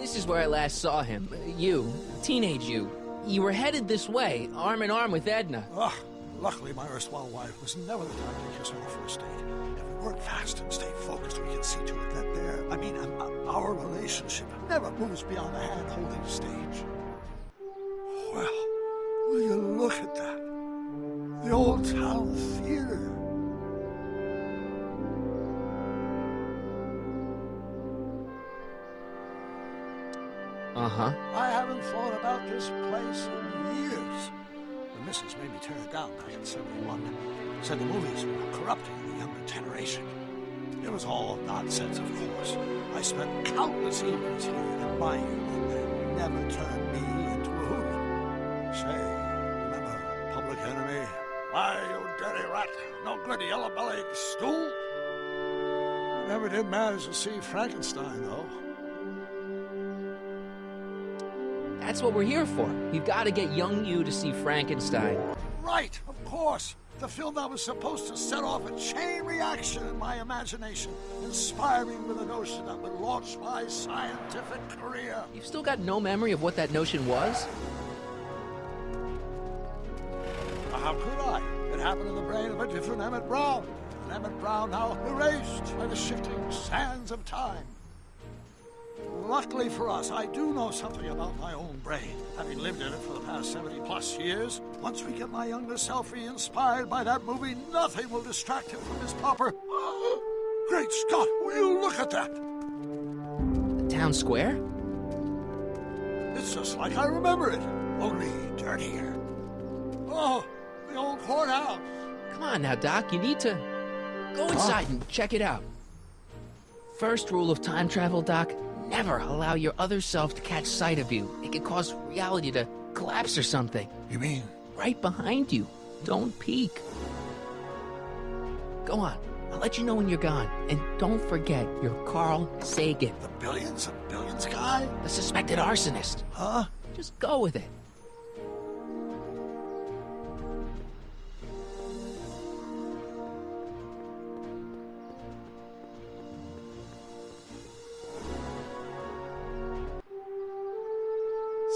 This is where I last saw him. You, teenage you. You were headed this way, arm in arm with Edna. Ugh. Luckily, my erstwhile wife was never the type to kiss on the first date. If we work fast and stay focused, we can see to it that our relationship never moves beyond the hand-holding stage. Well, will you look at that? The Old Town Theater. Uh-huh. I haven't thought about this place in years. The missus made me tear it down back in '71. Said the movies were corrupting the younger generation. It was all nonsense, of course. I spent countless evenings here, and my youth never turned me into a hooligan. Say, remember Public Enemy? Why, you dirty rat, no good yellow-bellied stool? Never did manage to see Frankenstein, though. That's what we're here for. We've got to get young you to see Frankenstein. Right, of course. The film that was supposed to set off a chain reaction in my imagination, inspire me with a notion that would launch my scientific career. You've still got no memory of what that notion was? How could I? It happened in the brain of a different Emmett Brown. An Emmett Brown now erased by the shifting sands of time. Luckily for us, I do know something about my own brain, having lived in it for the past 70-plus years. Once we get my younger self re-inspired by that movie, nothing will distract him from his proper... Great Scott, will you look at that? The town square? It's just like I remember it, only dirtier. Oh, the old courthouse. Come on now, Doc, you need to go inside and check it out. First rule of time travel, Doc. Never allow your other self to catch sight of you. It could cause reality to collapse or something. You mean? Right behind you. Don't peek. Go on. I'll let you know when you're gone. And don't forget, you're Carl Sagan. The billions and billions guy? The suspected arsonist. Huh? Just go with it.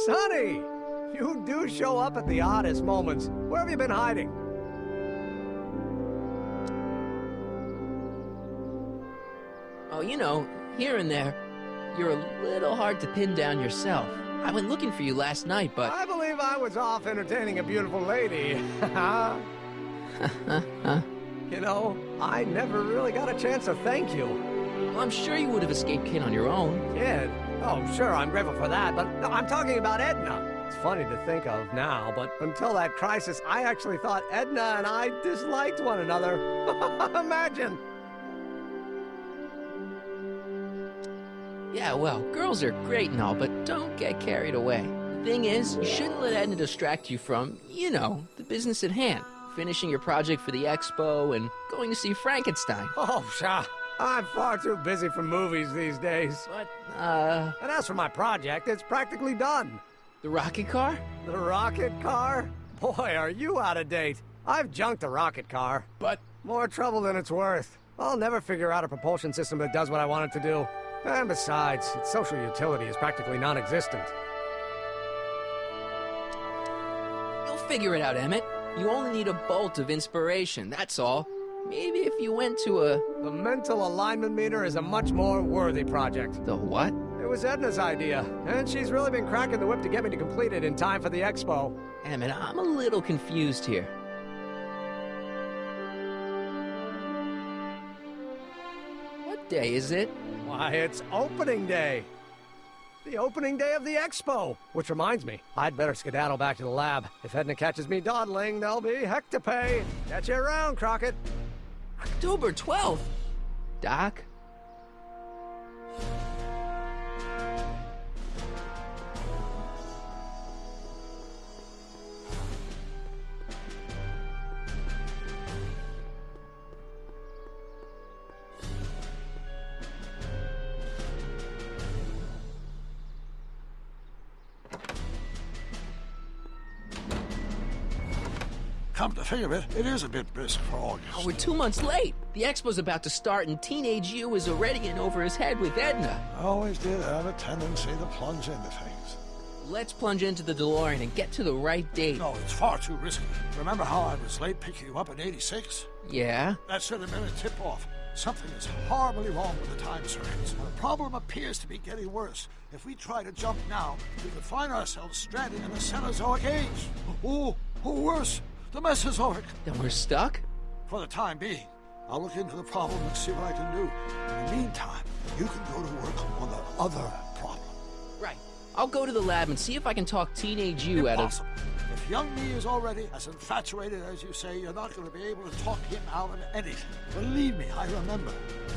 Sonny! You do show up at the oddest moments. Where have you been hiding? Oh, you know, here and there, you're a little hard to pin down yourself. I went looking for you last night, but... I believe I was off entertaining a beautiful lady. You know, I never really got a chance to thank you. Well, I'm sure you would have escaped Kid on your own. Kid? Oh, sure, I'm grateful for that, but no, I'm talking about Edna. It's funny to think of now, but until that crisis, I actually thought Edna and I disliked one another. Imagine! Yeah, well, girls are great and all, but don't get carried away. The thing is, you shouldn't let Edna distract you from, you know, the business at hand. Finishing your project for the expo and going to see Frankenstein. Oh, sure. I'm far too busy for movies these days. But, And as for my project, it's practically done. the rocket car? The rocket car? Boy, are you out of date. I've junked the rocket car. But... More trouble than it's worth. I'll never figure out a propulsion system that does what I want it to do. And besides, its social utility is practically non-existent. You'll figure it out, Emmett. You only need a bolt of inspiration, that's all. Maybe if you went to a... The mental alignment meter is a much more worthy project. The what? It was Edna's idea, and she's really been cracking the whip to get me to complete it in time for the expo. Emmett, I'm a little confused here. What day is it? Why, it's opening day. The opening day of the expo. Which reminds me, I'd better skedaddle back to the lab. If Edna catches me dawdling, there'll be heck to pay. Catch you around, Crockett. October 12th? Doc? Come to think of it, it is a bit brisk for August. Oh, we're 2 months late. The expo's about to start and teenage you is already in over his head with Edna. I always did have a tendency to plunge into things. Let's plunge into the DeLorean and get to the right date. No, it's far too risky. Remember how I was late picking you up in '86? Yeah? That should have been a tip-off. Something is horribly wrong with the time circuits. The problem appears to be getting worse. If we try to jump now, we could find ourselves stranded in the Cenozoic age. Or worse, the Mesozoic. Then we're stuck? For the time being. I'll look into the problem and see what I can do. In the meantime, you can go to work on the other problem. Right. I'll go to the lab and see if I can talk teenage you out of... Impossible. If young me is already as infatuated as you say, you're not going to be able to talk him out of anything. Believe me, I remember.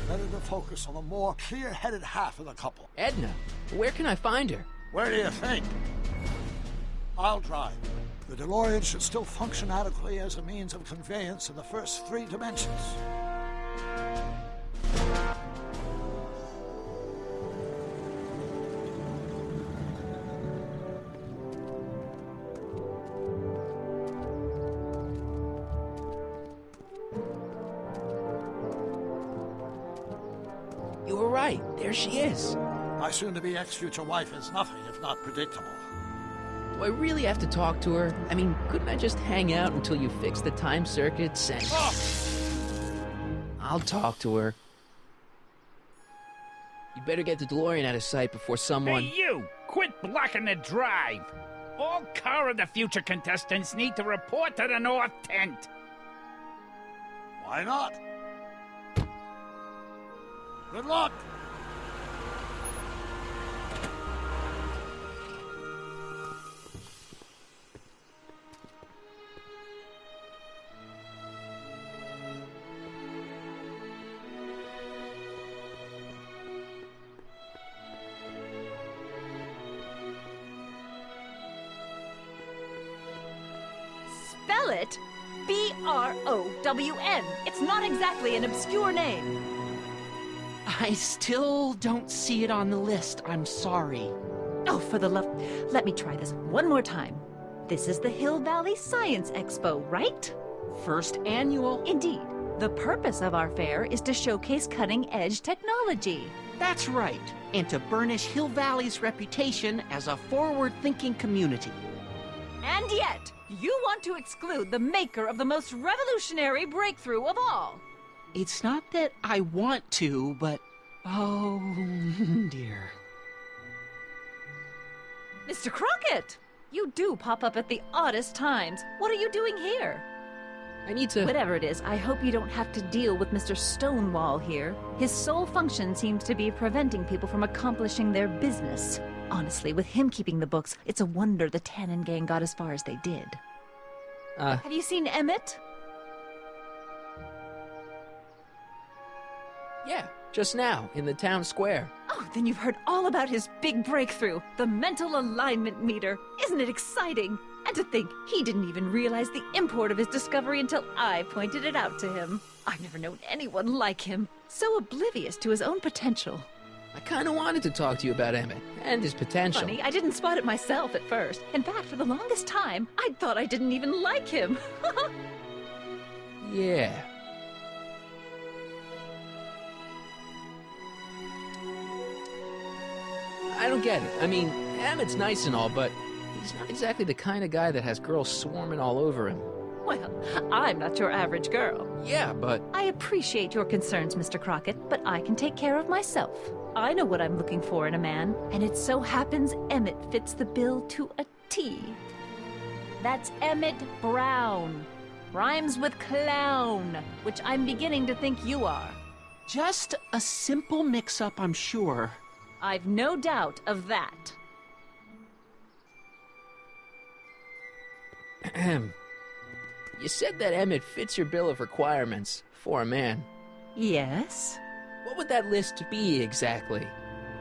Better to focus on the more clear-headed half of the couple. Edna, where can I find her? Where do you think? I'll drive. The DeLorean should still function adequately as a means of conveyance in the first 3 dimensions. You were right. There she is. My soon-to-be ex-future wife is nothing if not predictable. Do I really have to talk to her? I mean, couldn't I just hang out until you fix the time circuits and... Oh! I'll talk to her. You better get the DeLorean out of sight before someone... Hey, you! Quit blocking the drive! All car of the future contestants need to report to the North Tent. Why not? Good luck! Spell it B-R-O-W-N. It's not exactly an obscure name. I still don't see it on the list. I'm sorry. Oh, for the love... Let me try this one more time. This is the Hill Valley Science Expo, right? First annual. Indeed. The purpose of our fair is to showcase cutting-edge technology. That's right. And to burnish Hill Valley's reputation as a forward-thinking community. And yet, you want to exclude the maker of the most revolutionary breakthrough of all. It's not that I want to, but... Oh, dear. Mr. Crockett! You do pop up at the oddest times. What are you doing here? I need to... Whatever it is, I hope you don't have to deal with Mr. Stonewall here. His sole function seems to be preventing people from accomplishing their business. Honestly, with him keeping the books, it's a wonder the Tannen gang got as far as they did. Have you seen Emmett? Yeah, just now, in the town square. Oh, then you've heard all about his big breakthrough, the mental alignment meter. Isn't it exciting? And to think, he didn't even realize the import of his discovery until I pointed it out to him. I've never known anyone like him, so oblivious to his own potential. I kind of wanted to talk to you about Emmett and his potential. Funny, I didn't spot it myself at first. In fact, for the longest time, I thought I didn't even like him. Yeah. I don't get it. I mean, Emmett's nice and all, but he's not exactly the kind of guy that has girls swarming all over him. Well, I'm not your average girl. Yeah, but... I appreciate your concerns, Mr. Crockett, but I can take care of myself. I know what I'm looking for in a man, and it so happens Emmett fits the bill to a T. That's Emmett Brown. Rhymes with clown, which I'm beginning to think you are. Just a simple mix-up, I'm sure. I've no doubt of that. Ahem. You said that Emmett fits your bill of requirements for a man. Yes? What would that list be exactly?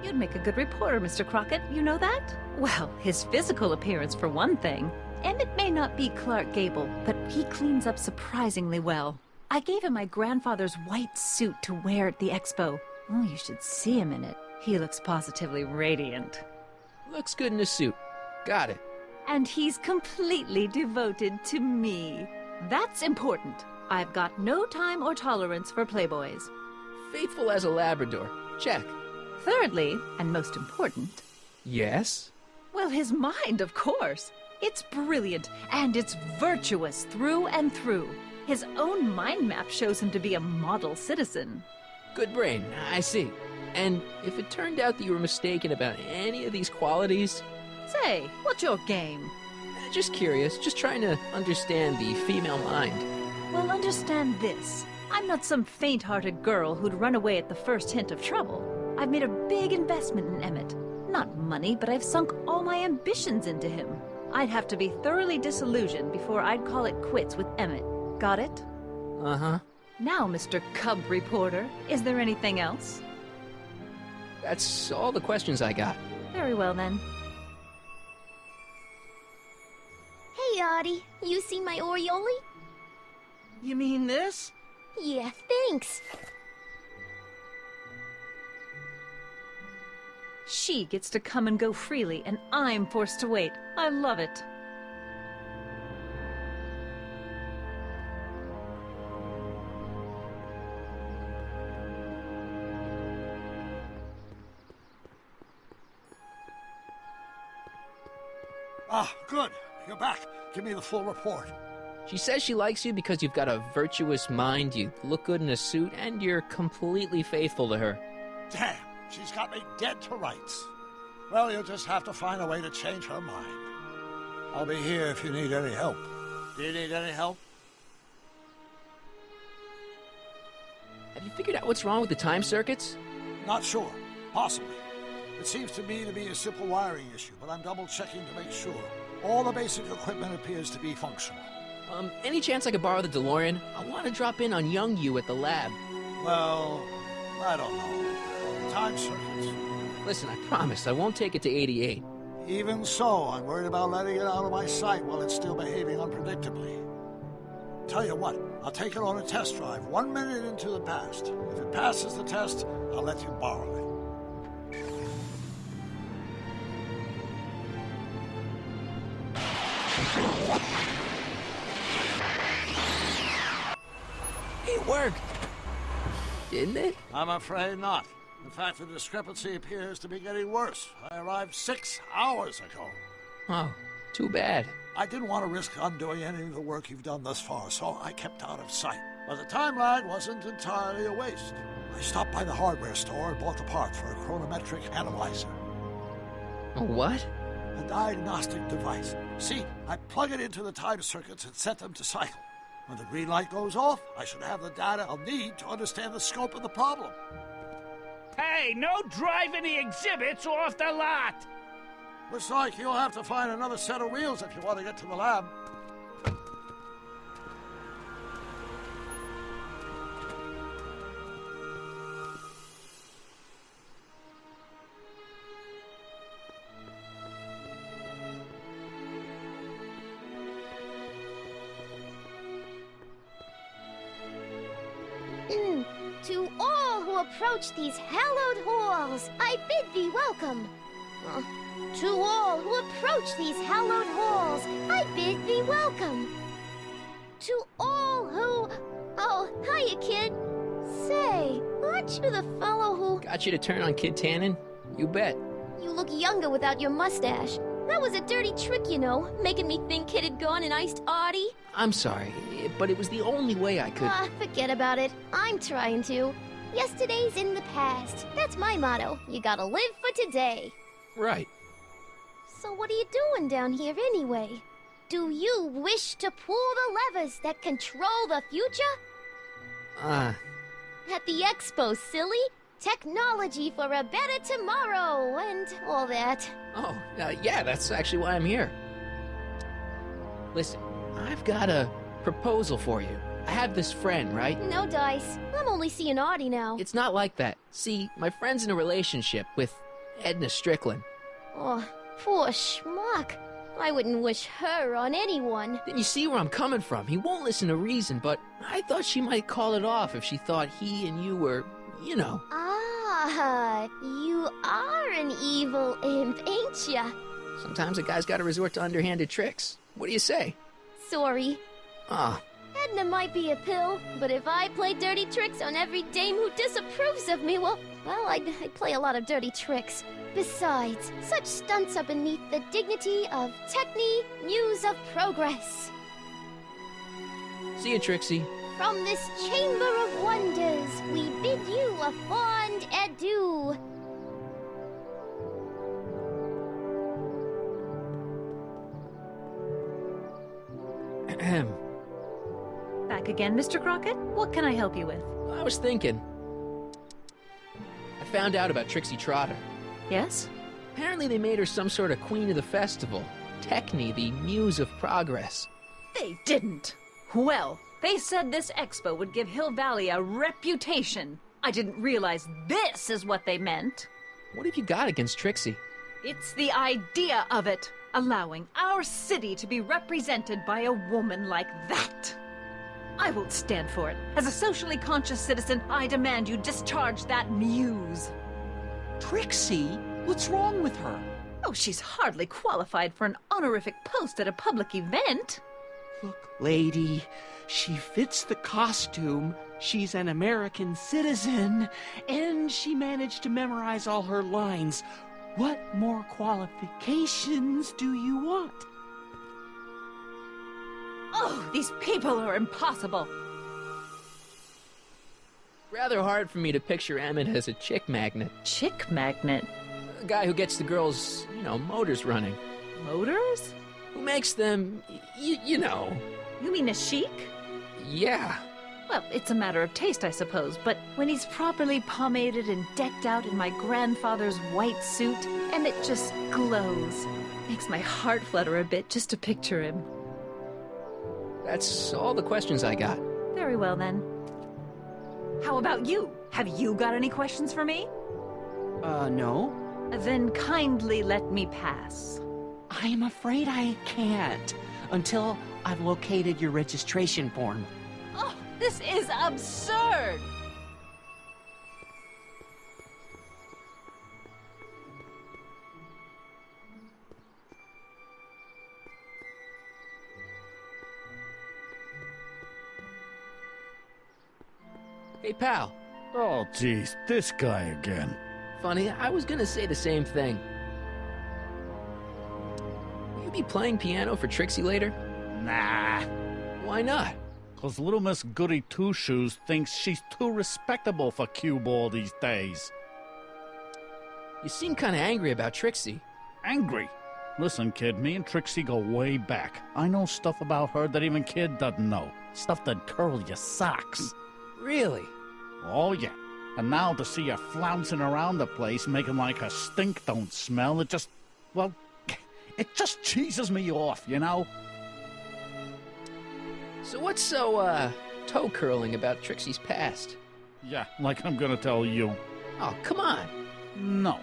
You'd make a good reporter, Mr. Crockett, you know that? Well, his physical appearance for one thing. Emmett may not be Clark Gable, but he cleans up surprisingly well. I gave him my grandfather's white suit to wear at the expo. Oh, you should see him in it. He looks positively radiant. Looks good in a suit. Got it. And he's completely devoted to me. That's important. I've got no time or tolerance for playboys. Faithful as a Labrador. Check. Thirdly, and most important, Yes? well, his mind, of course. It's brilliant, and it's virtuous through and through. His own mind map shows him to be a model citizen. Good brain, I see. And if it turned out that you were mistaken about any of these qualities, Say, what's your game? just curious, just trying to understand the female mind. Well, understand this. I'm not some faint-hearted girl who'd run away at the first hint of trouble. I've made a big investment in Emmett. Not money, but I've sunk all my ambitions into him. I'd have to be thoroughly disillusioned before I'd call it quits with Emmett. Got it? Uh-huh. Now, Mr. Cub Reporter, is there anything else? That's all the questions I got. Very well, then. Hey, Artie. You seen my Oriole? You mean this? Yeah, thanks. She gets to come and go freely, and I'm forced to wait. I love it. Ah, good. You're back. Give me the full report. She says she likes you because you've got a virtuous mind, you look good in a suit, and you're completely faithful to her. Damn, she's got me dead to rights. Well, you'll just have to find a way to change her mind. I'll be here if you need any help. Do you need any help? Have you figured out what's wrong with the time circuits? Not sure. Possibly. It seems to me to be a simple wiring issue, but I'm double-checking to make sure. All the basic equipment appears to be functional. Any chance I could borrow the DeLorean? I want to drop in on young you at the lab. Well, I don't know. Time circuits. Listen, I promise I won't take it to 88. Even so, I'm worried about letting it out of my sight while it's still behaving unpredictably. Tell you what, I'll take it on a test drive 1 minute into the past. If it passes the test, I'll let you borrow it. It worked! Didn't it? I'm afraid not. In fact, the discrepancy appears to be getting worse. I arrived 6 hours ago. Oh, too bad. I didn't want to risk undoing any of the work you've done thus far, so I kept out of sight. But the timeline wasn't entirely a waste. I stopped by the hardware store and bought the parts for a chronometric analyzer. A what? A diagnostic device. See, I plug it into the time circuits and set them to cycle. When the green light goes off, I should have the data I'll need to understand the scope of the problem. Hey, no driving the exhibits off the lot! Looks like you'll have to find another set of wheels if you want to get to the lab. To all who approach these hallowed halls, I bid thee welcome. To all who approach these hallowed halls, I bid thee welcome. To all who... Oh, hiya, kid. Say, aren't you the fellow who... Got you to turn on Kid Tannen? You bet. You look younger without your mustache. That was a dirty trick, you know, making me think Kid had gone and iced Artie. I'm sorry, but it was the only way I could... Ah, forget about it. I'm trying to. Yesterday's in the past. That's my motto. You gotta live for today. Right. So what are you doing down here anyway? Do you wish to pull the levers that control the future? At the expo, silly. Technology for a better tomorrow, and all that. Oh, yeah, that's actually why I'm here. Listen, I've got a proposal for you. I have this friend, right? No dice. I'm only seeing Artie now. It's not like that. See, my friend's in a relationship with Edna Strickland. Oh, poor schmuck. I wouldn't wish her on anyone. Then you see where I'm coming from. He won't listen to reason, but I thought she might call it off if she thought he and you were, you know. Ah, you are an evil imp, ain't ya? Sometimes a guy's got to resort to underhanded tricks. What do you say? Sorry. Ah, Edna might be a pill, but if I play dirty tricks on every dame who disapproves of me, well, I'd play a lot of dirty tricks. Besides, such stunts are beneath the dignity of Techne, Muse of Progress. See you, Trixie. From this chamber of wonders, we bid you a fond adieu. Ahem. Back again, Mr. Crockett? What can I help you with? I was thinking. I found out about Trixie Trotter. Yes? Apparently they made her some sort of queen of the festival. Techne, the Muse of Progress. They didn't. Well, they said this expo would give Hill Valley a reputation. I didn't realize this is what they meant. What have you got against Trixie? It's the idea of it. Allowing our city to be represented by a woman like that. I won't stand for it. As a socially conscious citizen, I demand you discharge that muse. Trixie? What's wrong with her? Oh, she's hardly qualified for an honorific post at a public event. Look, lady, she fits the costume. She's an American citizen, and she managed to memorize all her lines. What more qualifications do you want? Oh, these people are impossible. Rather hard for me to picture Emmett as a chick magnet. Chick magnet? A guy who gets the girls, motors running. Motors? Who makes them, you know. You mean a chic? Yeah. Well, it's a matter of taste, I suppose, but when he's properly pomaded and decked out in my grandfather's white suit, and it just glows. Makes my heart flutter a bit just to picture him. That's all the questions I got. Very well, then. How about you? Have you got any questions for me? No. Then kindly let me pass. I'm afraid I can't, until I've located your registration form. Oh, this is absurd! Hey, pal. Oh, geez, this guy again. Funny, I was gonna say the same thing. Will you be playing piano for Trixie later? Nah, Why not? 'cause little Miss Goody Two-Shoes thinks she's too respectable for cue ball these days. You seem kinda angry about Trixie. Angry. Listen, kid, me and Trixie go way back. I know stuff about her that even kid doesn't know. Stuff that curl your socks. Really? Oh, yeah. And now to see her flouncing around the place, making like her stink don't smell, it just cheeses me off, you know? So what's so, toe-curling about Trixie's past? Yeah, like I'm gonna tell you. Oh, come on. No.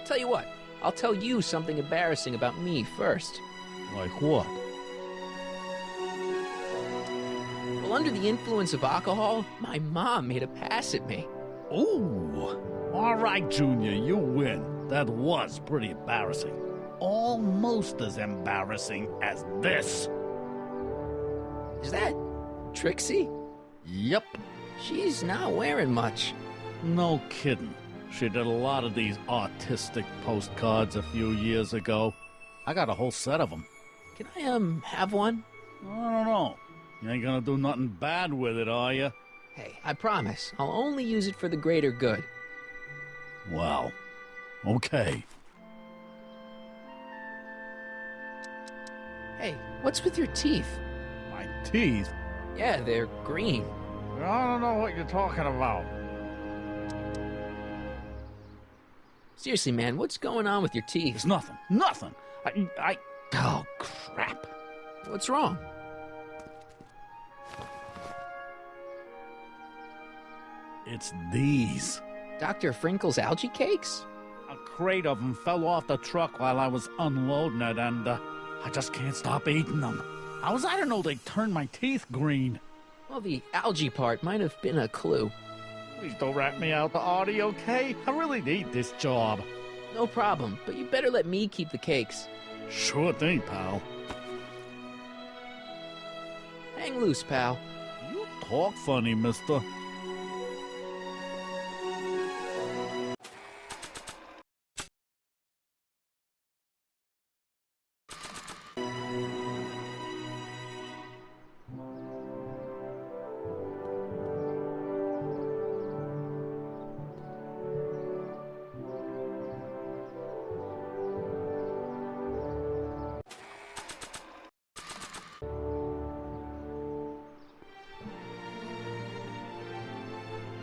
Tell you what, I'll tell you something embarrassing about me first. Like what? Well, under the influence of alcohol, my mom made a pass at me. Ooh. All right, Junior, you win. That was pretty embarrassing. Almost as embarrassing as this. Is that Trixie? Yep. She's not wearing much. No kidding. She did a lot of these artistic postcards a few years ago. I got a whole set of them. Can I, have one? I don't know. You ain't gonna do nothing bad with it, are you? Hey, I promise. I'll only use it for the greater good. Well, okay. Hey, what's with your teeth? My teeth? Yeah, they're green. I don't know what you're talking about. Seriously, man, what's going on with your teeth? It's nothing. Nothing. Oh, crap. What's wrong? It's these. Dr. Frinkle's algae cakes? A crate of them fell off the truck while I was unloading it, and I just can't stop eating them. How was I to know they'd turn my teeth green? Well, the algae part might have been a clue. Please don't rat me out to Artie, okay? I really need this job. No problem, but you better let me keep the cakes. Sure thing, pal. Hang loose, pal. You talk funny, mister.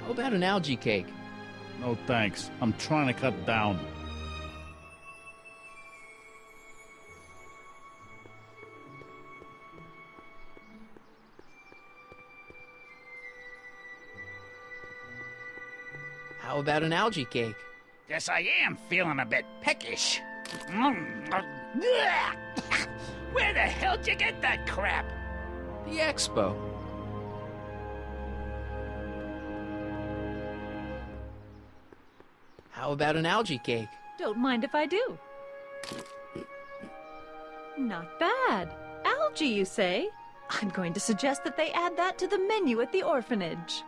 How about an algae cake? No thanks. I'm trying to cut down. How about an algae cake? Guess I am feeling a bit peckish. Where the hell'd you get that crap? The expo. How about an algae cake? Don't mind if I do. Not bad. Algae, you say? I'm going to suggest that they add that to the menu at the orphanage.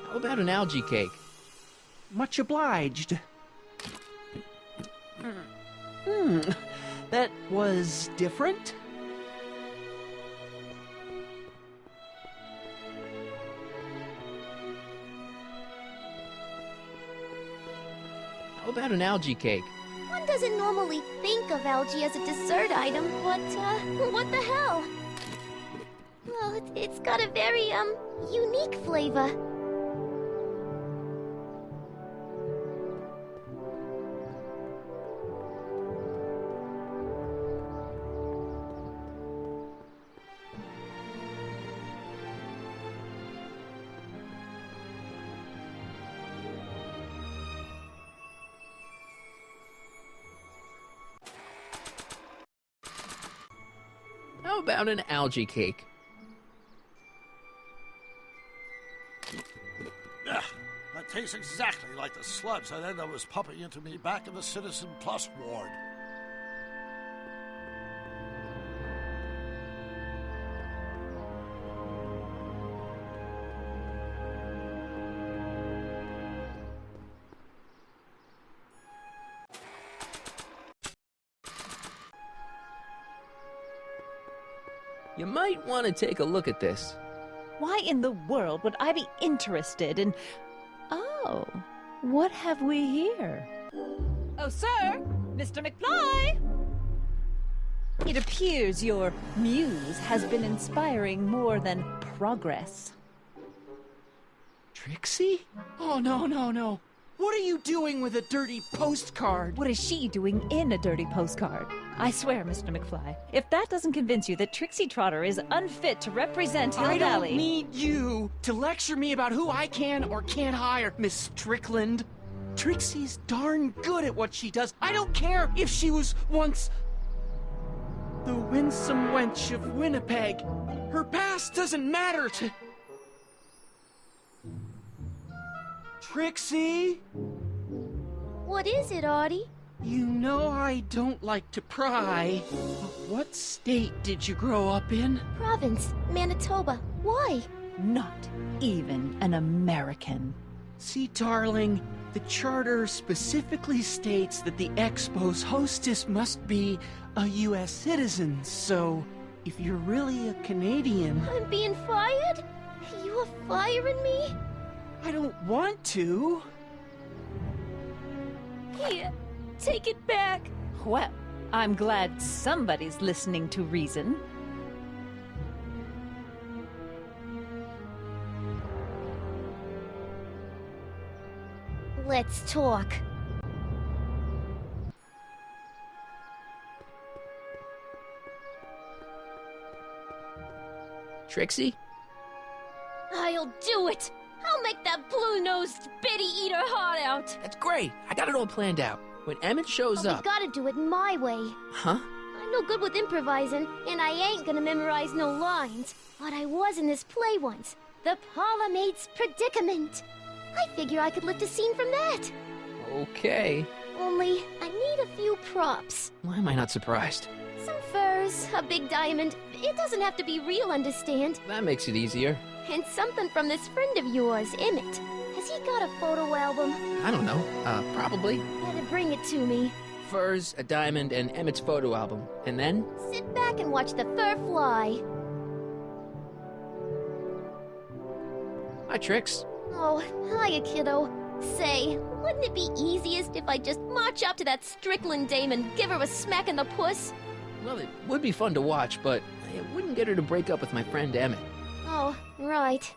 How about an algae cake? Much obliged. That was different? How about an algae cake? One doesn't normally think of algae as a dessert item, but, what the hell? Well, it's got a very, unique flavor. How about an algae cake? Ugh, that tastes exactly like the sludge that Edna was pumping into me back in the Citizen Plus ward. You might want to take a look at this. Why in the world would I be interested in... Oh, what have we here? Oh, sir! Mr. McFly! It appears your muse has been inspiring more than progress. Trixie? Oh, no, no, no. What are you doing with a dirty postcard? What is she doing in a dirty postcard? I swear, Mr. McFly, if that doesn't convince you that Trixie Trotter is unfit to represent Hill I Valley... don't need you to lecture me about who I can or can't hire, Miss Strickland. Trixie's darn good at what she does. I don't care if she was once the winsome wench of Winnipeg. Her past doesn't matter to... Trixie? What is it, Artie? You know I don't like to pry, but what state did you grow up in? Province, Manitoba. Why? Not even an American. See, darling, the charter specifically states that the Expo's hostess must be a U.S. citizen, so if you're really a Canadian... I'm being fired? You are firing me? I don't want to. Here, take it back. Well, I'm glad somebody's listening to reason. Let's talk. Trixie? I'll do it! I'll make that blue-nosed bitty eat her heart out! That's great. I got it all planned out. When Emmett shows But up... we gotta do it my way. Huh? I'm no good with improvising, and I ain't gonna memorize no lines. But I was in this play once. The Parlor Maid's Predicament. I figure I could lift a scene from that. Okay. Only, I need a few props. Why am I not surprised? Some furs, a big diamond. It doesn't have to be real, understand? That makes it easier. And something from this friend of yours, Emmett. Has he got a photo album? I don't know. Probably. Better bring it to me. Furs, a diamond, and Emmett's photo album. And then? Sit back and watch the fur fly. Hi, Trix. Oh, hiya, kiddo. Say, wouldn't it be easiest if I just march up to that Strickland dame and give her a smack in the puss? Well, it would be fun to watch, but it wouldn't get her to break up with my friend Emmett. Oh, right.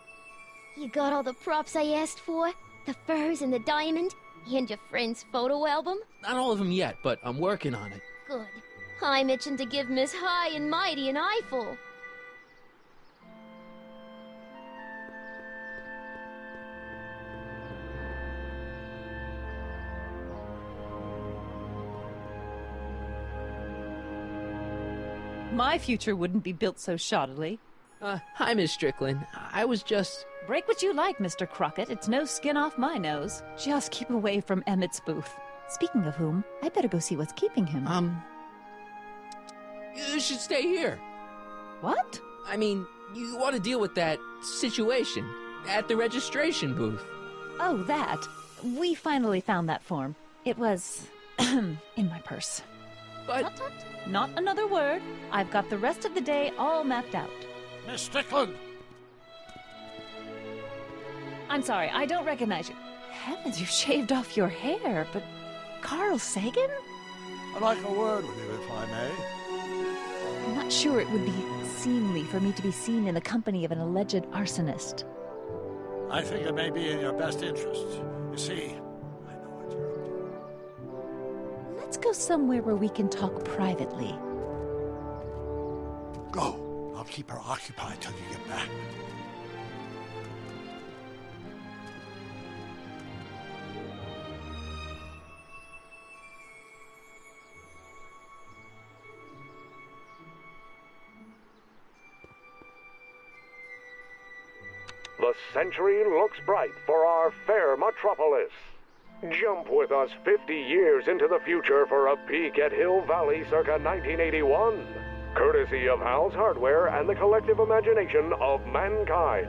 You got all the props I asked for? The furs and the diamond? And your friend's photo album? Not all of them yet, but I'm working on it. Good. I'm itching to give Miss High and Mighty an eyeful. My future wouldn't be built so shoddily. Hi, Miss Strickland. I was just... Break what you like, Mr. Crockett. It's no skin off my nose. Just keep away from Emmett's booth. Speaking of whom, I better go see what's keeping him. You should stay here. What? I mean, you want to deal with that situation at the registration booth. Oh, that. We finally found that form. It was... in my purse. But... Tut, tut. Not another word. I've got the rest of the day all mapped out. Miss Strickland! I'm sorry, I don't recognize you. Heavens, you shaved off your hair, but... Carl Sagan? I'd like a word with you, if I may. I'm not sure it would be seemly for me to be seen in the company of an alleged arsonist. I think it may be in your best interest. You see, I know what you're up to. Let's go somewhere where we can talk privately. Go. I'll keep her occupied till you get back. The century looks bright for our fair metropolis. Jump with us 50 years into the future for a peek at Hill Valley circa 1981. Courtesy of Hal's Hardware and the collective imagination of mankind.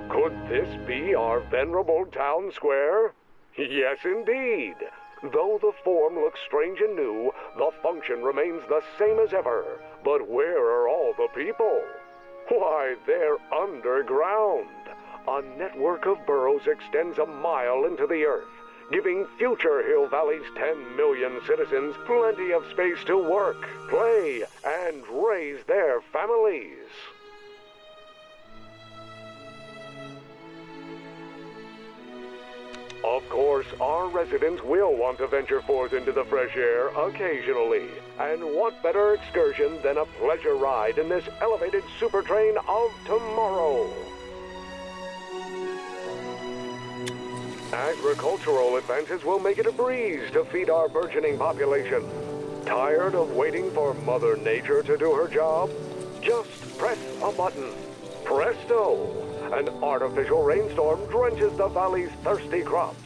Could this be our venerable town square? Yes, indeed. Though the form looks strange and new, the function remains the same as ever. But where are all the people? Why, they're underground. A network of burrows extends a mile into the earth, giving future Hill Valley's 10 million citizens plenty of space to work, play, and raise their families. Of course, our residents will want to venture forth into the fresh air occasionally. And what better excursion than a pleasure ride in this elevated super train of tomorrow? Agricultural advances will make it a breeze to feed our burgeoning population. Tired of waiting for Mother Nature to do her job? Just press a button. Presto! An artificial rainstorm drenches the valley's thirsty crops.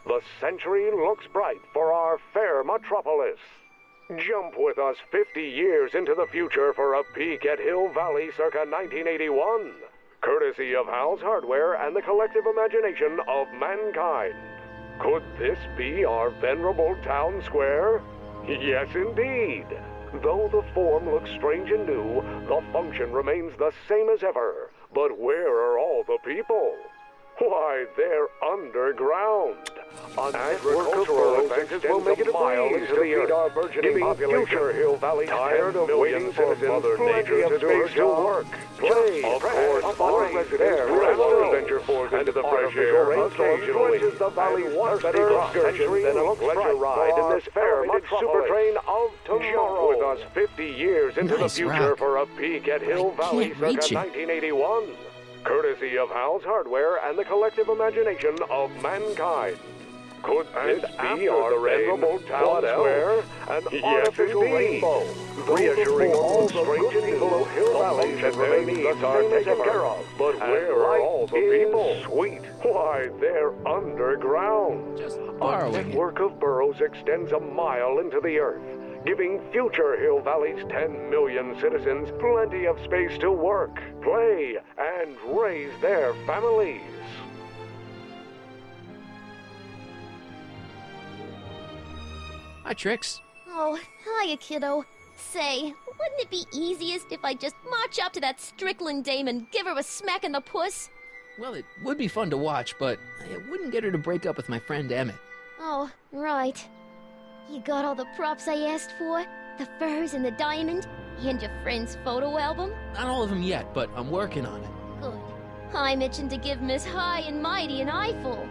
The century looks bright for our fair metropolis. Jump with us 50 years into the future for a peek at Hill Valley circa 1981. Courtesy of Hal's Hardware and the collective imagination of mankind. Could this be our venerable town square? Yes, indeed. Though the form looks strange and new, the function remains the same as ever. But where are all the people? Why, they're underground. Agricultural advances will make it a breeze to feed our burgeoning population. Future Hill Valley tired of waiting for Mother Nature to do her job. Play, of course, our residents will venture forth into the fresh air occasionally. The valley one better excursion than a pleasure ride in this elevated super train of tomorrow. Jump with us 50 years into the future for a peek at Hill Valley circa 1981. Courtesy of Hal's Hardware and the collective imagination of mankind. Could this be our venerable town square? An artificial rainbow, reassuring all the strange and evil of Hill Valley that their needs are taken care of. But where are all the people? Sweet. Why, they're underground. Just A borrowing it. network of burrows extends a mile into the earth, giving future Hill Valley's 10 million citizens plenty of space to work, play, and raise their families. Hi, Trix. Oh, hiya, kiddo. Say, wouldn't it be easiest if I just march up to that Strickland dame and give her a smack in the puss? Well, it would be fun to watch, but it wouldn't get her to break up with my friend Emmett. Oh, right. You got all the props I asked for? The furs and the diamond? And your friend's photo album? Not all of them yet, but I'm working on it. Good. I'm itching to give Miss High and Mighty an eyeful.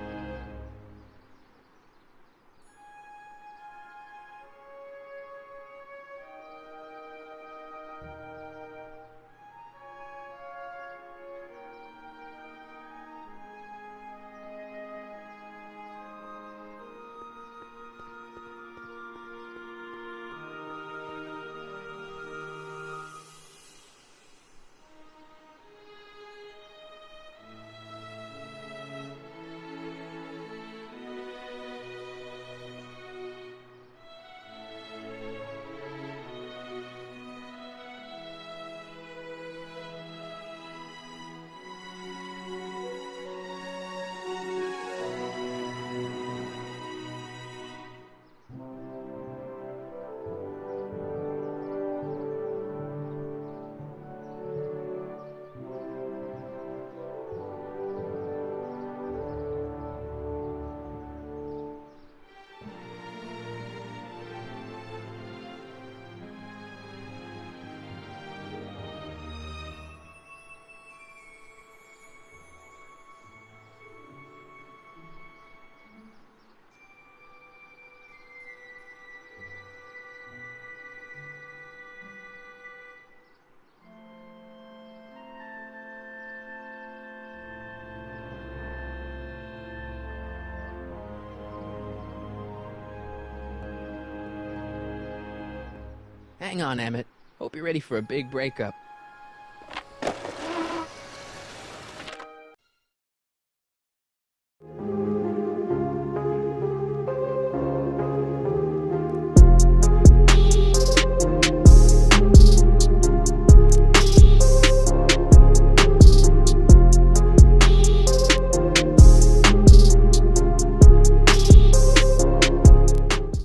Hang on, Emmett. Hope you're ready for a big breakup.